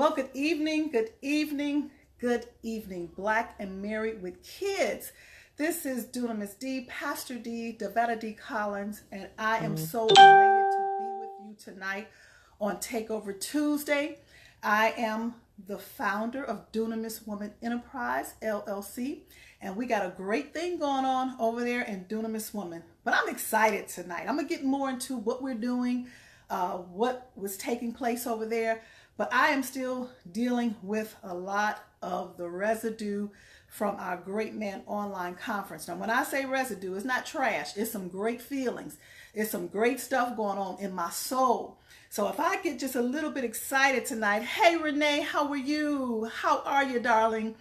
Well, good evening, good evening, good evening, Black and Married with Kids. This is Dunamis D, Pastor D, Davetta D. Collins, and I am so elated to be with you tonight on Takeover Tuesday. I am the founder of Dunamis Woman Enterprise, LLC, and we got a great thing going on over there in Dunamis Woman. But I'm excited tonight. I'm going to get more into what we're doing, what was taking place over there. But I am still dealing with a lot of the residue from our Great Man Online Conference. Now, when I say residue, it's not trash. It's some great feelings. It's some great stuff going on in my soul. So if I get just a little bit excited tonight, hey, Renee, how are you? How are you, darling?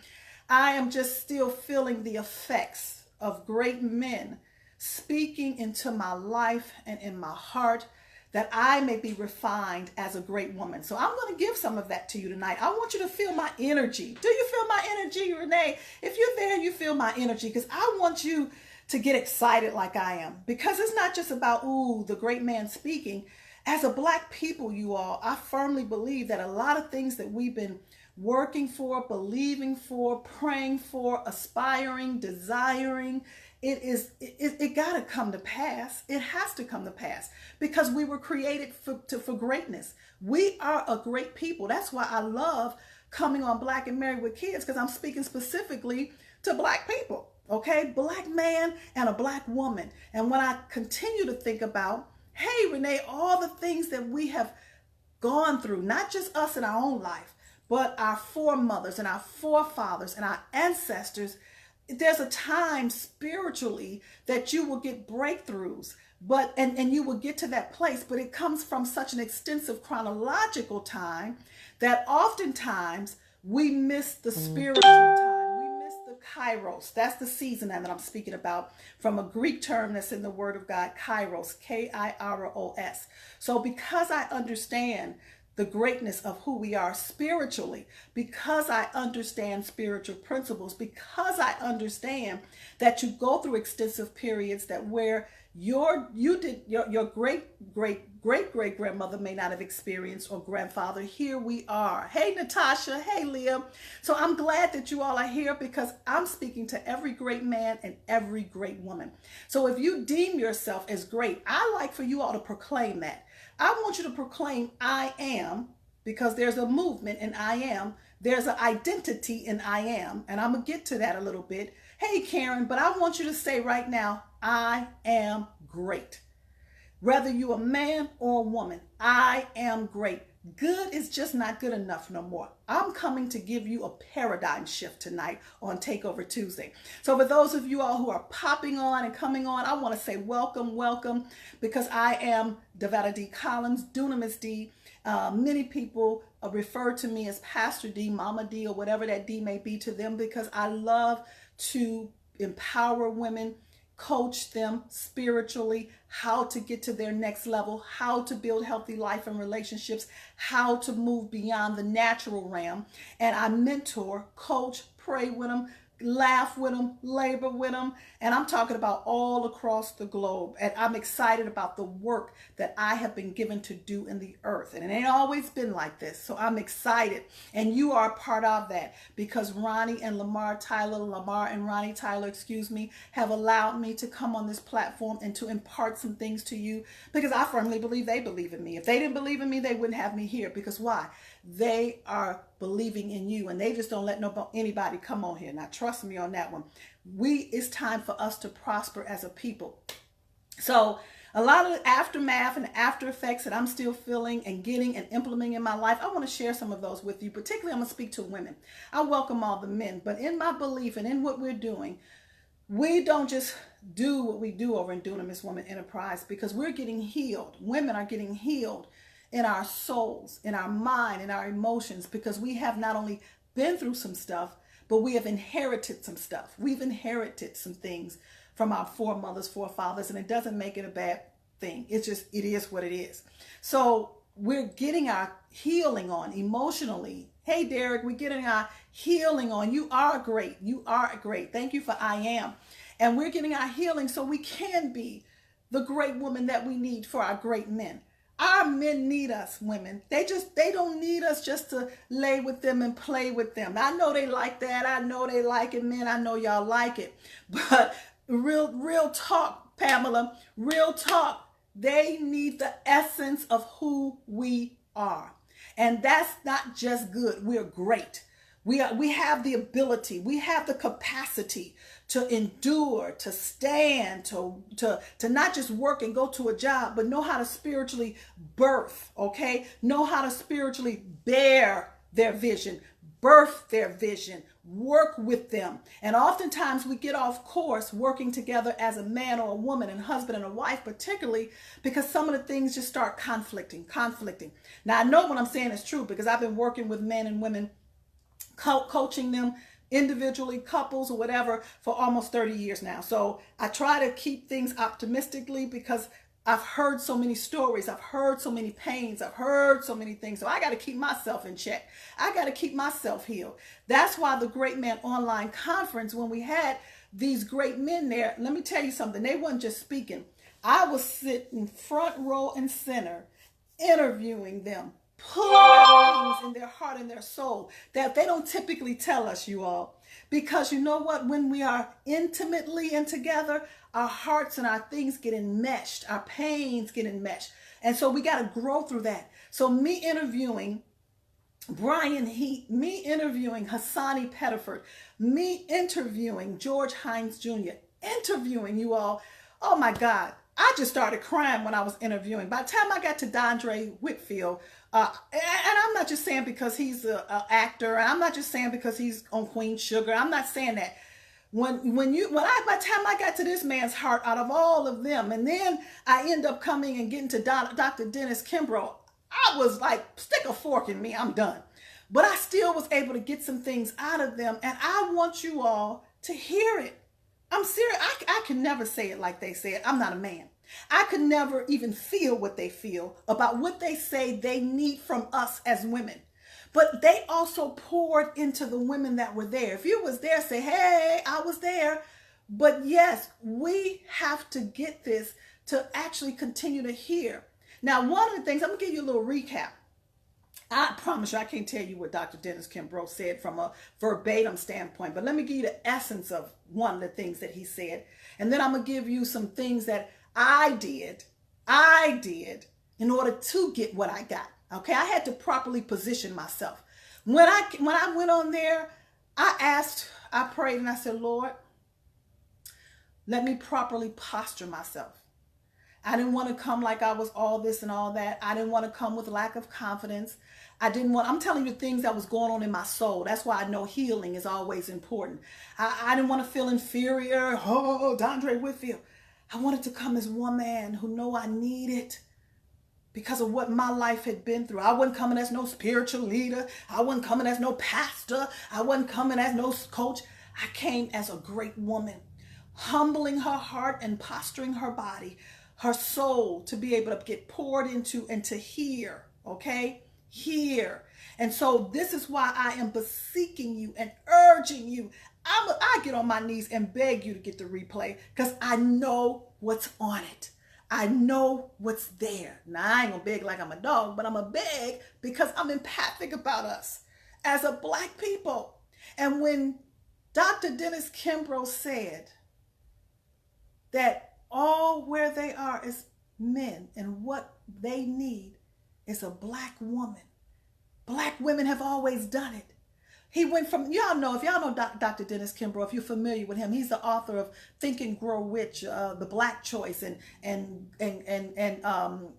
I am just still feeling the effects of great men speaking into my life and in my heart, that I may be refined as a great woman. So I'm going to give some of that to you tonight. I want you to feel my energy. Do you feel my energy, Renee? If you're there, you feel my energy, because I want you to get excited like I am, because it's not just about, ooh, the great man speaking. As a Black people, you all, I firmly believe that a lot of things that we've been working for, believing for, praying for, aspiring, desiring, it got to come to pass. It has to come to pass, because we were created for greatness. We are a great people. That's why I love coming on Black and Married with Kids, because I'm speaking specifically to Black people. Okay, Black man and a Black woman. And when I continue to think about, hey, Renee, all the things that we have gone through, not just us in our own life, but our foremothers and our forefathers and our ancestors, there's a time spiritually that you will get breakthroughs, and you will get to that place, but it comes from such an extensive chronological time that oftentimes we miss the spiritual time. We miss the kairos. That's the season that I'm speaking about, from a Greek term that's in the Word of God, kairos, K-I-R-O-S. So because I understand the greatness of who we are spiritually, because I understand spiritual principles, because I understand that you go through extensive periods that where your great grandmother may not have experienced, or grandfather. Here we are. Hey, Natasha. Hey, Leah. So I'm glad that you all are here, because I'm speaking to every great man and every great woman. So if you deem yourself as great, I like for you all to proclaim that. I want you to proclaim I am, because there's a movement in I am. There's an identity in I am. And I'm going to get to that a little bit. Hey, Karen, but I want you to say right now, I am great. Whether you're a man or a woman, I am great. Good is just not good enough no more. I'm coming to give you a paradigm shift tonight on Takeover Tuesday. So for those of you all who are popping on and coming on, I want to say welcome, welcome, because I am Davetta D. Collins, Dunamis D. Many people refer to me as Pastor D, Mama D, or whatever that D may be to them, because I love to empower women, coach them spiritually, how to get to their next level, how to build healthy life and relationships, how to move beyond the natural realm. And I mentor, coach, pray with them, laugh with them, labor with them. And I'm talking about all across the globe. And I'm excited about the work that I have been given to do in the earth. And it ain't always been like this. So I'm excited. And you are a part of that, because Lamar and Ronnie Tyler, have allowed me to come on this platform and to impart some things to you, because I firmly believe they believe in me. If they didn't believe in me, they wouldn't have me here. Because why? They are believing in you, and they just don't let anybody come on here. Now, trust me on that one. It's time for us to prosper as a people. So a lot of the aftermath and after effects that I'm still feeling and getting and implementing in my life, I want to share some of those with you. Particularly, I'm going to speak to women. I welcome all the men, but in my belief and in what we're doing, we don't just do what we do over in Dunamis Woman Enterprise, because we're getting healed. Women are getting healed in our souls, in our mind, in our emotions, because we have not only been through some stuff, but we have inherited some stuff. We've inherited some things from our foremothers, forefathers, and it doesn't make it a bad thing. It is what it is. So we're getting our healing on emotionally. Hey, Derek, we're getting our healing on. You are great. You are great. Thank you for I am. And we're getting our healing so we can be the great woman that we need for our great men. Our men need us, women. They don't need us just to lay with them and play with them. I know they like that. I know they like it, men. I know y'all like it. But real talk, Pamela, real talk. They need the essence of who we are. And that's not just good. We're great. We have the ability, we have the capacity to endure, to stand, to not just work and go to a job, but know how to spiritually birth, okay? Know how to spiritually bear their vision, birth their vision, work with them. And oftentimes we get off course working together as a man or a woman and husband and a wife, particularly because some of the things just start conflicting. Now I know what I'm saying is true because I've been working with men and women, coaching them individually, couples or whatever, for almost 30 years now. So I try to keep things optimistically because I've heard so many stories. I've heard so many pains. I've heard so many things. So I got to keep myself in check. I got to keep myself healed. That's why the Great Man Online Conference, when we had these great men there, let me tell you something. They weren't just speaking. I was sitting front row and center, interviewing them, pulling out things in their heart and their soul that they don't typically tell us, you all. Because you know what? When we are intimately in together, our hearts and our things get enmeshed. Our pains get enmeshed. And so we got to grow through that. So me interviewing Brian Heat, me interviewing Hassani Pettiford, me interviewing George Hines Jr., interviewing you all. Oh my God. I just started crying when I was interviewing. By the time I got to Dondre Whitfield, and I'm not just saying because he's an actor, and I'm not just saying because he's on Queen Sugar. I'm not saying that. By the time I got to this man's heart, out of all of them, and then I end up coming and getting to Dr. Dennis Kimbrough, I was like, stick a fork in me, I'm done. But I still was able to get some things out of them, and I want you all to hear it. I'm serious. I can never say it like they say it. I'm not a man. I could never even feel what they feel about what they say they need from us as women. But they also poured into the women that were there. If you was there, say, hey, I was there. But yes, we have to get this to actually continue to hear. Now, one of the things, I'm going to give you a little recap. I promise you, I can't tell you what Dr. Dennis Kimbrough said from a verbatim standpoint, but let me give you the essence of one of the things that he said. And then I'm going to give you some things that I did in order to get what I got. Okay, I had to properly position myself. When I went on there, I prayed and I said, Lord, let me properly posture myself. I didn't want to come like I was all this and all that. I didn't want to come with lack of confidence. I'm telling you things that was going on in my soul. That's why I know healing is always important. I didn't want to feel inferior. Oh, Dondre Whitfield. I wanted to come as one man who know I need it because of what my life had been through. I wasn't coming as no spiritual leader. I wasn't coming as no pastor. I wasn't coming as no coach. I came as a great woman, humbling her heart and posturing her body, her soul, to be able to get poured into and to hear, okay? Hear. And so this is why I am beseeching you and urging you. I get on my knees and beg you to get the replay because I know what's on it. I know what's there. Now, I ain't gonna beg like I'm a dog, but I'm gonna beg because I'm empathic about us as a Black people. And when Dr. Dennis Kimbrough said that all where they are is men and what they need is a Black woman. Black women have always done it. He went from, if y'all know Dr. Dennis Kimbrough, if you're familiar with him, he's the author of Think and Grow Rich, The Black Choice, and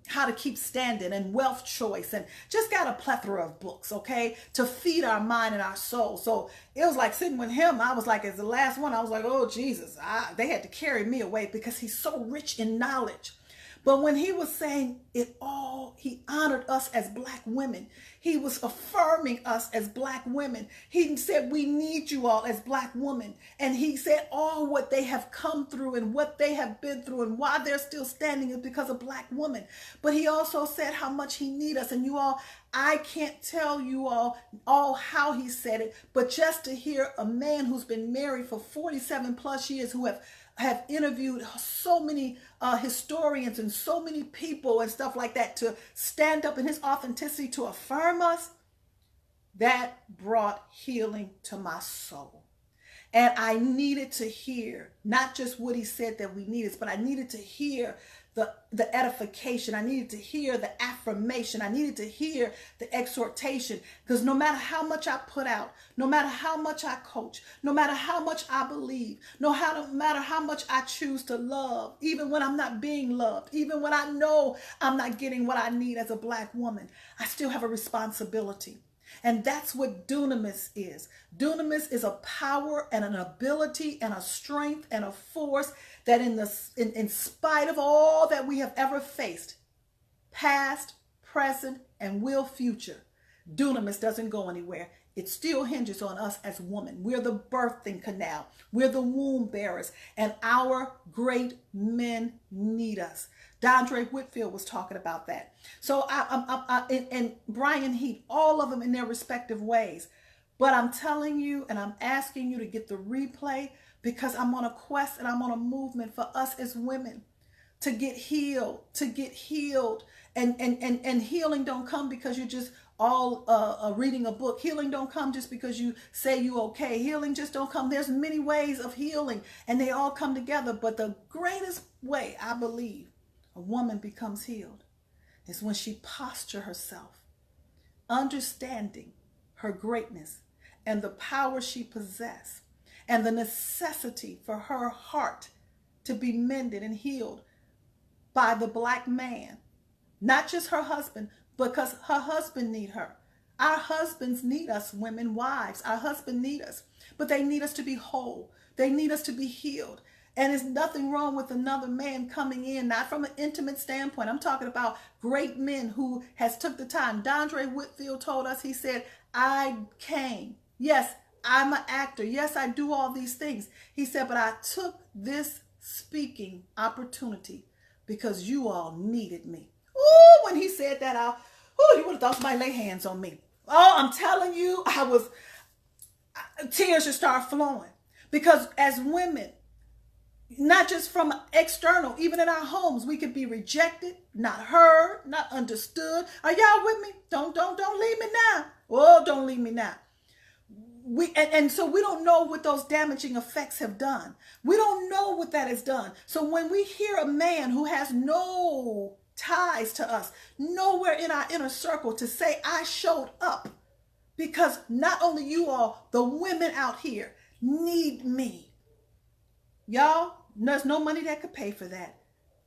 How to Keep Standing, and Wealth Choice, and just got a plethora of books, okay, to feed our mind and our soul. So it was like sitting with him, I was like, as the last one, I was like, oh, Jesus, they had to carry me away because he's so rich in knowledge. But when he was saying it all, he honored us as Black women. He was affirming us as Black women. He said, we need you all as Black women. And he said all what they have come through and what they have been through and why they're still standing is because of Black women. But he also said how much he needs us. And you all, I can't tell you all how he said it, but just to hear a man who's been married for 47 plus years, who have have interviewed so many historians and so many people and stuff like that to stand up in his authenticity to affirm us, that brought healing to my soul. And I needed to hear not just what he said that we needed, but I needed to hear the edification. I needed to hear the affirmation. I needed to hear the exhortation. Because no matter how much I put out, no matter how much I coach, no matter how much I believe, no matter how much I choose to love, even when I'm not being loved, even when I know I'm not getting what I need as a Black woman, I still have a responsibility. And that's what dunamis is. Dunamis is a power and an ability and a strength and a force that in spite of all that we have ever faced, past, present, and will future, dunamis doesn't go anywhere. It still hinges on us as women. We're the birthing canal. We're the womb bearers. And our great men need us. Dondre Whitfield was talking about that. So and Brian Heat, all of them in their respective ways. But I'm telling you, and I'm asking you to get the replay, because I'm on a quest and I'm on a movement for us as women to get healed, and healing don't come because you're just all reading a book. Healing don't come just because you say you okay. Healing just don't come. There's many ways of healing and they all come together. But the greatest way, I believe, a woman becomes healed is when she postures herself, understanding her greatness and the power she possesses and the necessity for her heart to be mended and healed by the Black man. Not just her husband, because her husband need her. Our husbands need us, women, wives. Our husbands need us, but they need us to be whole. They need us to be healed. And there's nothing wrong with another man coming in, not from an intimate standpoint. I'm talking about great men who has took the time. Dondre Whitfield told us, he said, I came. Yes, I'm an actor. Yes, I do all these things. He said, but I took this speaking opportunity because you all needed me. Ooh, when he said that, you would have thought somebody lay hands on me. Oh, I'm telling you, tears just start flowing. Because as women, not just from external, even in our homes, we could be rejected, not heard, not understood. Are y'all with me? Don't leave me now. Oh, don't leave me now. And so we don't know what those damaging effects have done. We don't know what that has done. So when we hear a man who has no ties to us, nowhere in our inner circle to say, I showed up, because not only you all, the women out here need me. Y'all, there's no money that could pay for that.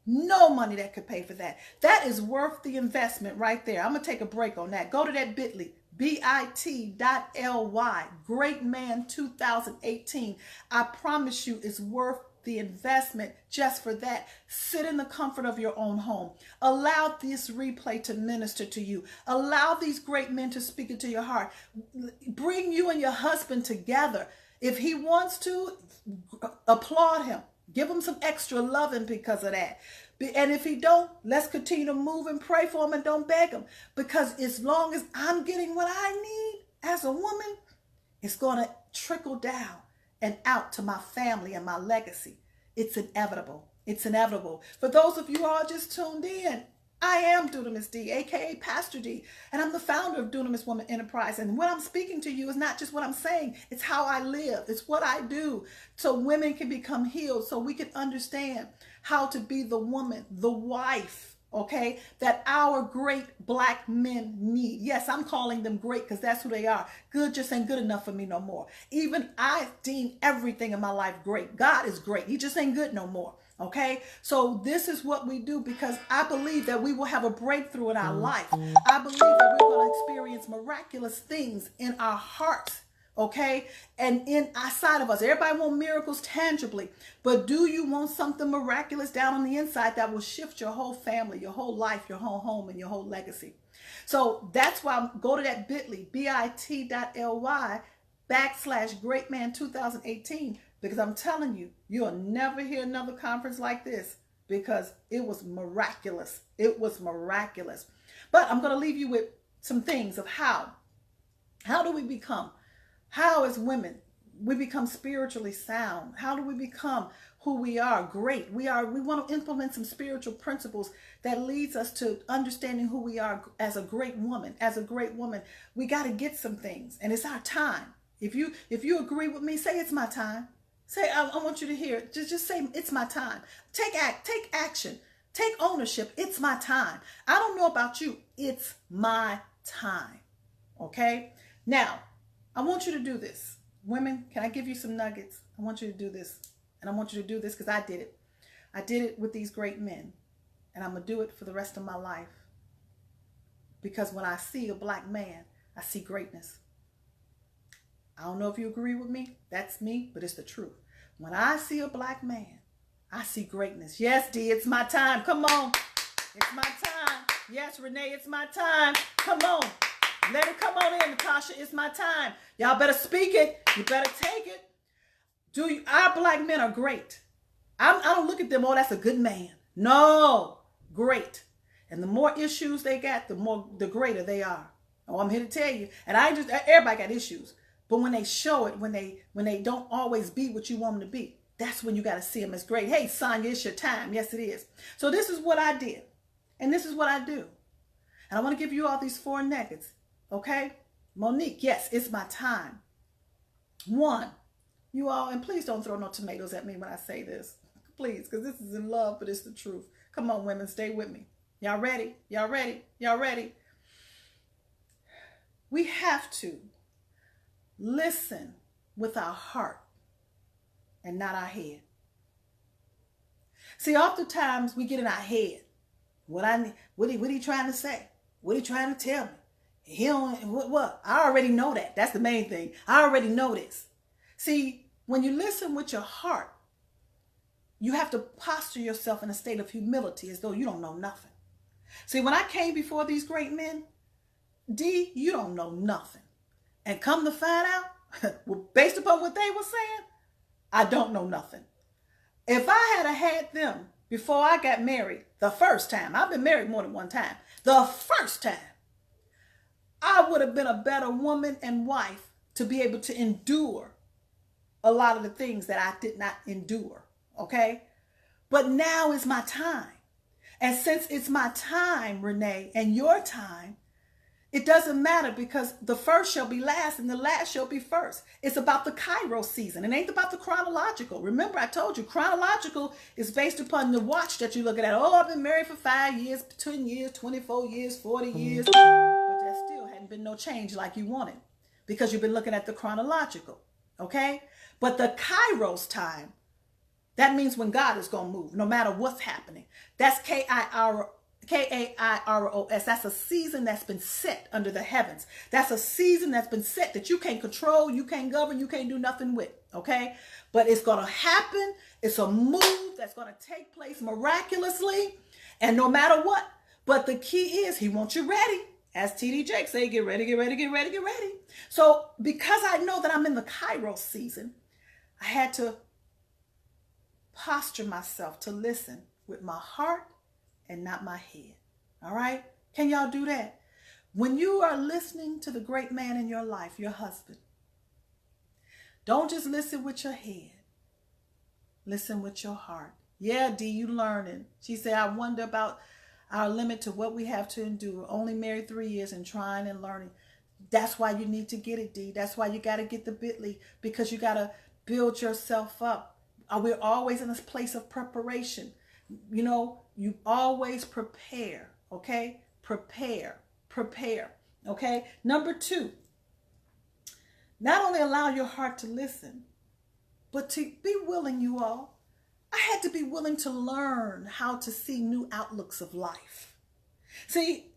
No money that could pay for that. That is worth the investment right there. I'm going to take a break on that. Go to that bit.ly, bit.ly, Great Man 2018. I promise you it's worth the investment just for that. Sit in the comfort of your own home. Allow this replay to minister to you. Allow these great men to speak into your heart. Bring you and your husband together. If he wants to, applaud him. Give him some extra loving because of that. And if he don't, let's continue to move and pray for him and don't beg him. Because as long as I'm getting what I need as a woman, it's going to trickle down and out to my family and my legacy. It's inevitable. It's inevitable. For those of you who are just tuned in, I am Dunamis D, aka Pastor D, and I'm the founder of Dunamis Woman Enterprise. And what I'm speaking to you is not just what I'm saying, it's how I live, it's what I do, so women can become healed, so we can understand how to be the woman, the wife, okay, that our great Black men need. Yes, I'm calling them great because that's who they are. Good just ain't good enough for me no more. Even I deem everything in my life great. God is great. He just ain't good no more. Okay, so this is what we do, because I believe that we will have a breakthrough in our life. I believe that we're going to experience miraculous things in our hearts, okay, and in outside of us. Everybody wants miracles tangibly, but do you want something miraculous down on the inside that will shift your whole family, your whole life, your whole home, and your whole legacy? So that's why go to that bit.ly, bit.ly /Great Man 2018. Because I'm telling you, you'll never hear another conference like this, because it was miraculous. It was miraculous. But I'm going to leave you with some things of how do we become, how as women, we become spiritually sound? How do we become who we are. Great. We want to implement some spiritual principles that leads us to understanding who we are as a great woman. As a great woman, we got to get some things, and it's our time. If you agree with me, say it's my time. Say, I want you to hear it. Just say it's my time. Take action. Take ownership. It's my time. I don't know about you. It's my time. Okay? Now, I want you to do this. Women, can I give you some nuggets? I want you to do this. And I want you to do this because I did it. I did it with these great men. And I'm going to do it for the rest of my life. Because when I see a black man, I see greatness. I don't know if you agree with me. That's me, but it's the truth. When I see a black man, I see greatness. Yes, D, it's my time. Come on. It's my time. Yes, Renee, it's my time. Come on. Let it come on in, Natasha. It's my time. Y'all better speak it. You better take it. Our black men are great. I don't look at them, oh, that's a good man. No, great. And the more issues they got, the greater they are. Oh, I'm here to tell you. And everybody got issues. But when they show it, when they don't always be what you want them to be, that's when you got to see them as great. Hey, Sonya, it's your time. Yes, it is. So this is what I did. And this is what I do. And I want to give you all these 4 nuggets. Okay? Monique, yes, it's my time. 1, you all, and please don't throw no tomatoes at me when I say this. Please, because this is in love, but it's the truth. Come on, women, stay with me. Y'all ready? Y'all ready? Y'all ready? We have to listen with our heart and not our head. See, oftentimes we get in our head. What he trying to say? What he trying to tell me? He don't, what? I already know that. That's the main thing. I already know this. See, when you listen with your heart, you have to posture yourself in a state of humility as though you don't know nothing. See, when I came before these great men, D, you don't know nothing. And come to find out, based upon what they were saying, I don't know nothing. If I had them before I got married the first time, I've been married more than one time, the first time, I would have been a better woman and wife to be able to endure a lot of the things that I did not endure, okay? But now is my time. And since it's my time, Renee, and your time, it doesn't matter because the first shall be last and the last shall be first. It's about the Kairos season. It ain't about the chronological. Remember, I told you, chronological is based upon the watch that you're looking at. Oh, I've been married for 5 years, 10 years, 24 years, 40 years. But there still hadn't been no change like you wanted because you've been looking at the chronological, okay? But the Kairos time, that means when God is going to move, no matter what's happening. That's Kairos. That's a season that's been set under the heavens. That's a season that's been set that you can't control, you can't govern, you can't do nothing with, okay? But it's going to happen. It's a move that's going to take place miraculously, and no matter what. But the key is he wants you ready. As TD Jakes say, get ready, get ready, get ready, get ready. So because I know that I'm in the Kairos season, I had to posture myself to listen with my heart and not my head. All right? Can y'all do that? When you are listening to the great man in your life, your husband, don't just listen with your head. Listen with your heart. Yeah, D, you learning. She said, I wonder about our limit to what we have to endure. Only married 3 years and trying and learning. That's why you need to get it, D. That's why you got to get the Bitly, because you got to build yourself up. We're always in this place of preparation. You know, you always prepare, okay? Prepare, okay? Number 2, not only allow your heart to listen, but to be willing, you all. I had to be willing to learn how to see new outlooks of life. See,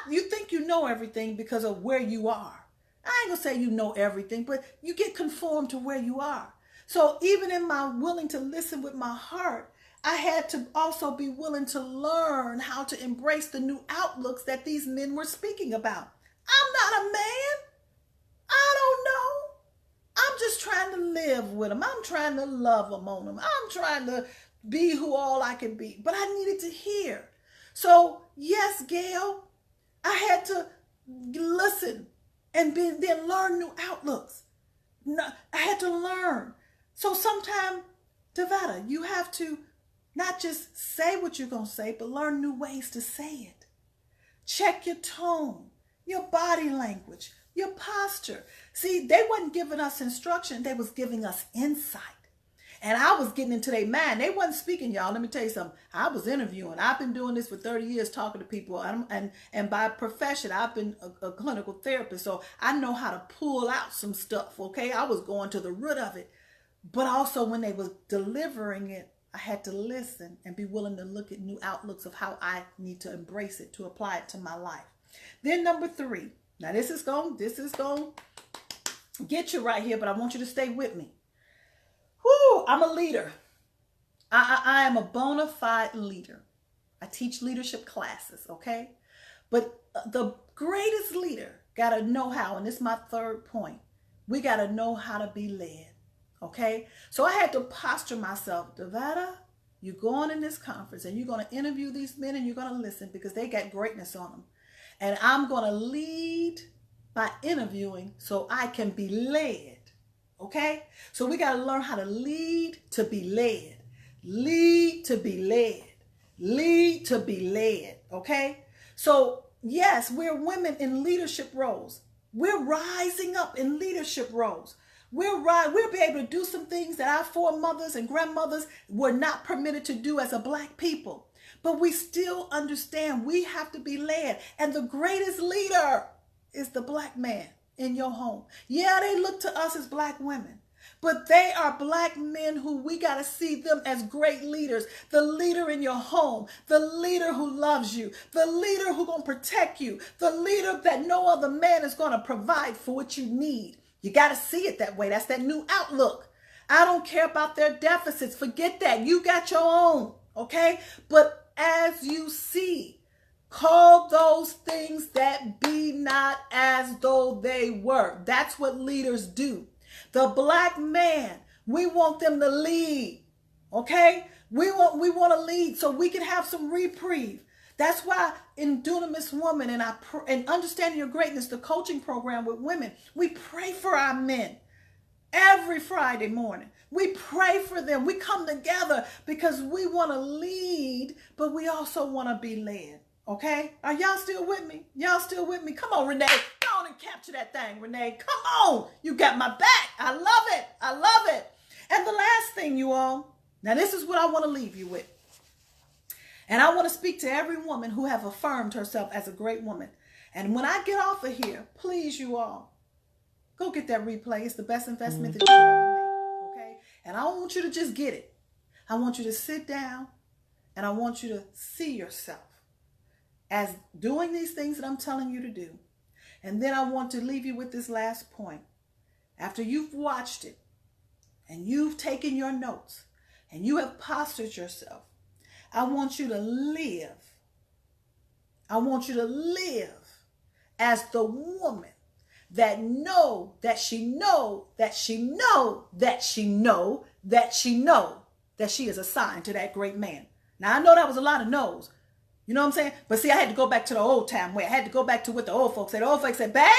you think you know everything because of where you are. I ain't gonna say you know everything, but you get conformed to where you are. So even in my willing to listen with my heart, I had to also be willing to learn how to embrace the new outlooks that these men were speaking about. I'm not a man. I don't know. I'm just trying to live with them. I'm trying to love them on them. I'm trying to be who all I can be. But I needed to hear. So yes, Gail, I had to listen and then learn new outlooks. I had to learn. So sometimes Devetta, you have to not just say what you're going to say, but learn new ways to say it. Check your tone, your body language, your posture. See, they wasn't giving us instruction. They was giving us insight. And I was getting into their mind. They wasn't speaking, y'all. Let me tell you something. I was interviewing. I've been doing this for 30 years, talking to people. And by profession, I've been a clinical therapist. So I know how to pull out some stuff, okay? I was going to the root of it. But also when they was delivering it, I had to listen and be willing to look at new outlooks of how I need to embrace it, to apply it to my life. Then number 3. Now this is going to get you right here, but I want you to stay with me. Whoo, I'm a leader. I am a bona fide leader. I teach leadership classes, okay? But the greatest leader got to know how, and this is my 3rd point. We got to know how to be led, okay? So I had to posture myself. Devetta, you're going in this conference and you're going to interview these men and you're going to listen because they got greatness on them. And I'm going to lead by interviewing so I can be led. Okay? So we got to learn how to lead to be led. Lead to be led. Lead to be led. Okay? So yes, we're women in leadership roles. We're rising up in leadership roles. We'll be able to do some things that our foremothers and grandmothers were not permitted to do as a black people. But we still understand we have to be led. And the greatest leader is the black man in your home. Yeah, they look to us as black women, but they are black men who we got to see them as great leaders. The leader in your home, the leader who loves you, the leader who's going to protect you, the leader that no other man is going to provide for what you need. You got to see it that way. That's that new outlook. I don't care about their deficits. Forget that. You got your own, okay? But as you see, call those things that be not as though they were. That's what leaders do. The black man, we want them to lead, okay? We want to lead so we can have some reprieve. That's why in Dunamis Woman and Understanding Your Greatness, the coaching program with women, we pray for our men every Friday morning. We pray for them. We come together because we want to lead, but we also want to be led. Okay? Are y'all still with me? Y'all still with me? Come on, Renee. Go on and capture that thing, Renee. Come on. You got my back. I love it. I love it. And the last thing, you all, now this is what I want to leave you with. And I want to speak to every woman who have affirmed herself as a great woman. And when I get off of here, please, you all, go get that replay. It's the best investment that you ever made. Okay? And I don't want you to just get it. I want you to sit down and I want you to see yourself as doing these things that I'm telling you to do. And then I want to leave you with this last point. After you've watched it and you've taken your notes and you have postured yourself, I want you to live. I want you to live as the woman that know that she know that she know that she know that she know that she is assigned to that great man. Now I know that was a lot of no's. You know what I'm saying? But see, I had to go back to the old time way. I had to go back to what the old folks said. The old folks said, baby,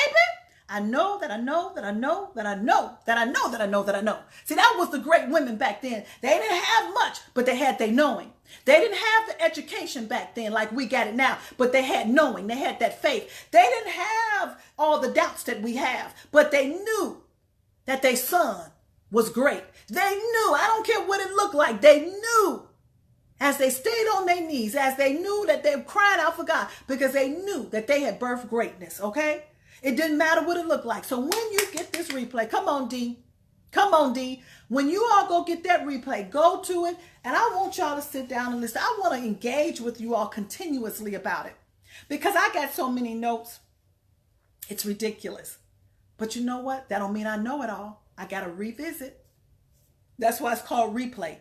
I know that I know that I know that I know that I know that I know that I know. See, that was the great women back then. They didn't have much, but they had their knowing. They didn't have the education back then like we got it now, but they had knowing. They had that faith. They didn't have all the doubts that we have, but they knew that their son was great. They knew. I don't care what it looked like. They knew. As they stayed on their knees, as they knew that they were crying out for God, because they knew that they had birthed greatness, okay? It didn't matter what it looked like. So when you get this replay, come on, D. Come on, D. When you all go get that replay, go to it, and I want y'all to sit down and listen. I want to engage with you all continuously about it, because I got so many notes. It's ridiculous. But you know what? That don't mean I know it all. I got to revisit. That's why it's called replay.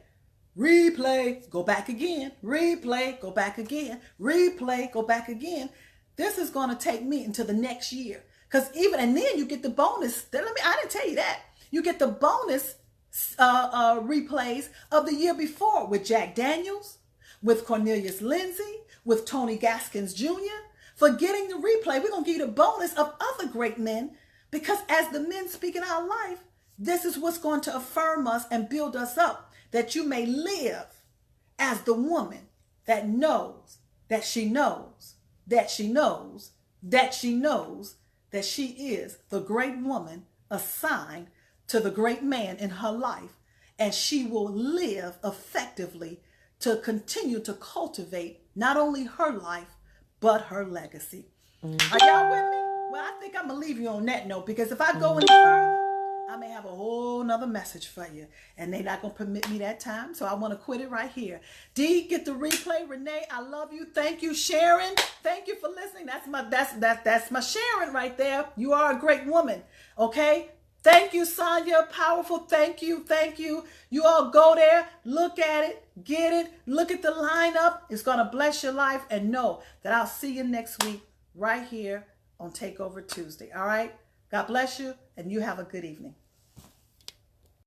Replay, go back again. Replay, go back again. Replay, go back again. This is going to take me into the next year. And then you get the bonus. I didn't tell you that. You get the bonus replays of the year before with Jack Daniels, with Cornelius Lindsay, with Tony Gaskins Jr. For getting the replay, we're going to give you the bonus of other great men, because as the men speak in our life, This is what's going to affirm us and build us up, that you may live as the woman that knows that she knows that she knows that she knows that she is the great woman assigned to the great man in her life, and she will live effectively to continue to cultivate not only her life but her legacy. Are y'all with me? Well, I think I'm gonna leave you on that note, because if I go any further, I may have a whole nother message for you, and they're not gonna permit me that time, so I want to quit it right here. D, get the replay. Renee, I love you. Thank you, Sharon. Thank you for listening. That's my Sharon right there. You are a great woman. Okay. Thank you, Sonia. Powerful. Thank you. Thank you. You all go there, look at it, get it, look at the lineup. It's gonna bless your life, and know that I'll see you next week right here on Takeover Tuesday. All right. God bless you, and you have a good evening.